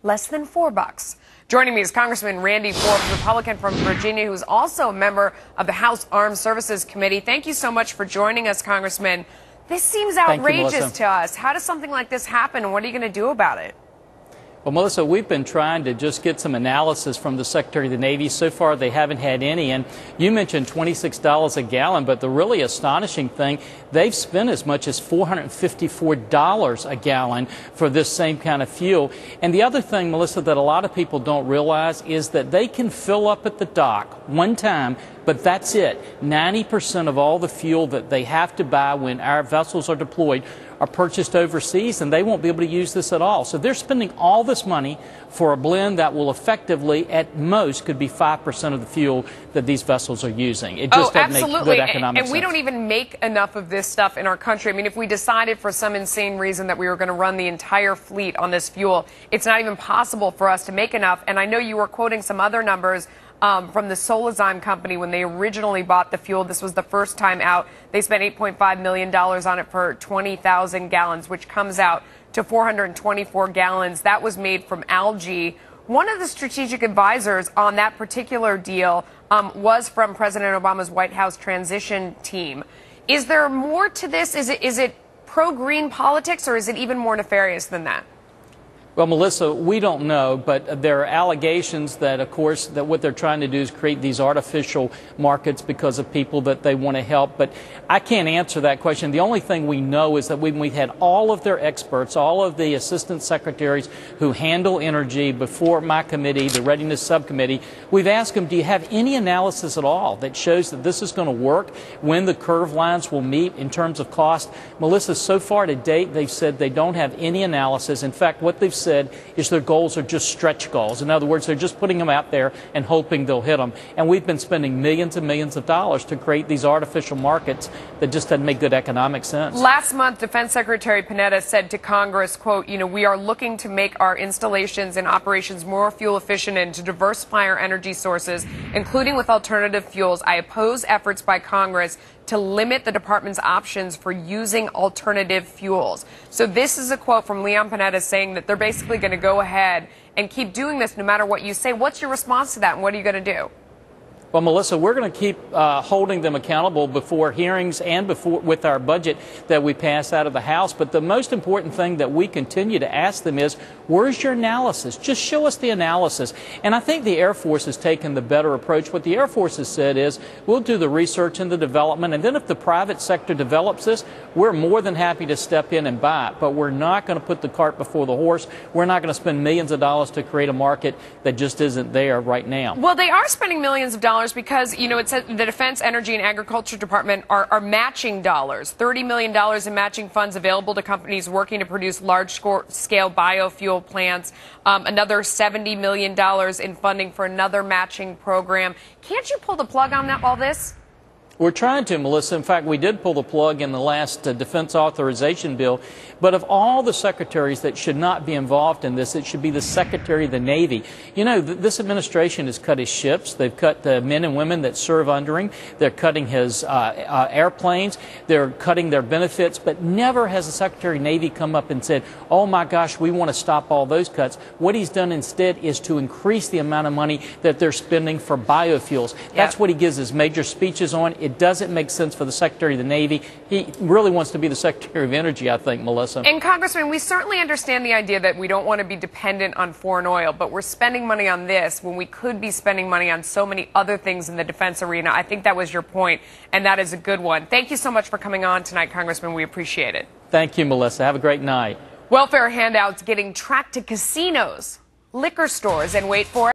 less than $4. Joining me is Congressman Randy Forbes, Republican from Virginia, who's also a member of the House Armed Services Committee. Thank you so much for joining us, Congressman. This seems outrageous to us. How does something like this happen, and what are you going to do about it? Well, Melissa, we've been trying to just get some analysis from the Secretary of the Navy. So far, they haven't had any. And you mentioned $26 a gallon, but the really astonishing thing, they've spent as much as $454 a gallon for this same kind of fuel. And the other thing, Melissa, that a lot of people don't realize is that they can fill up at the dock one time, but that's it. 90% of all the fuel that they have to buy when our vessels are deployed are purchased overseas, and they won't be able to use this at all. So they're spending all this money for a blend that will effectively, at most, could be 5% of the fuel that these vessels are using. It just doesn't make good economic sense. And we don't even make enough of this stuff in our country. I mean, if we decided for some insane reason that we were going to run the entire fleet on this fuel, it's not even possible for us to make enough. And I know you were quoting some other numbers from the Solazyme company when they originally bought the fuel. This was the first time out. They spent $8.5 million on it for 20,000 gallons, which comes out to 424 gallons. That was made from algae. One of the strategic advisors on that particular deal was from President Obama's White House transition team. Is there more to this? Is it pro-green politics, or is it even more nefarious than that? Well, Melissa, we don't know, but there are allegations that, of course, that what they're trying to do is create these artificial markets because of people that they want to help. But I can't answer that question. The only thing we know is that when we had all of their experts, all of the assistant secretaries who handle energy before my committee, the Readiness Subcommittee, we've asked them, do you have any analysis at all that shows that this is going to work, when the curve lines will meet in terms of cost? Melissa, so far to date, they've said they don't have any analysis. In fact, what they've said is their goals are just stretch goals. In other words, they're just putting them out there and hoping they'll hit them. And we've been spending millions and millions of dollars to create these artificial markets that just doesn't make good economic sense. Last month, Defense Secretary Panetta said to Congress, quote, we are looking to make our installations and operations more fuel efficient and to diversify our energy sources, including with alternative fuels. I oppose efforts by Congress to limit the department's options for using alternative fuels. So this is a quote from Leon Panetta saying that they're basically going to go ahead and keep doing this no matter what you say. What's your response to that, and what are you going to do? Well, Melissa, we're going to keep holding them accountable before hearings and with our budget that we pass out of the House. But the most important thing that we continue to ask them is, where's your analysis? Just show us the analysis. And I think the Air Force has taken the better approach. What the Air Force has said is, we'll do the research and the development, and then if the private sector develops this, we're more than happy to step in and buy it. But we're not going to put the cart before the horse. We're not going to spend millions of dollars to create a market that just isn't there right now. Well, they are spending millions of dollars because, it says the Defense, Energy, and Agriculture Department are matching dollars, $30 million in matching funds available to companies working to produce large-scale biofuel plants, another $70 million in funding for another matching program. Can't you pull the plug on all this? We're trying to, Melissa. In fact, we did pull the plug in the last defense authorization bill. But of all the secretaries that should not be involved in this, it should be the Secretary of the Navy. This administration has cut his ships. They've cut the men and women that serve under him. They're cutting his airplanes. They're cutting their benefits. But never has the Secretary of the Navy come up and said, oh, my gosh, we want to stop all those cuts. What he's done instead is to increase the amount of money that they're spending for biofuels. That's what he gives his major speeches on. It doesn't make sense for the Secretary of the Navy. He really wants to be the Secretary of Energy, I think, Melissa. And, Congressman, we certainly understand the idea that we don't want to be dependent on foreign oil, but we're spending money on this when we could be spending money on so many other things in the defense arena. I think that was your point, and that is a good one. Thank you so much for coming on tonight, Congressman. We appreciate it. Thank you, Melissa. Have a great night. Welfare handouts getting tracked to casinos, liquor stores, and wait for it.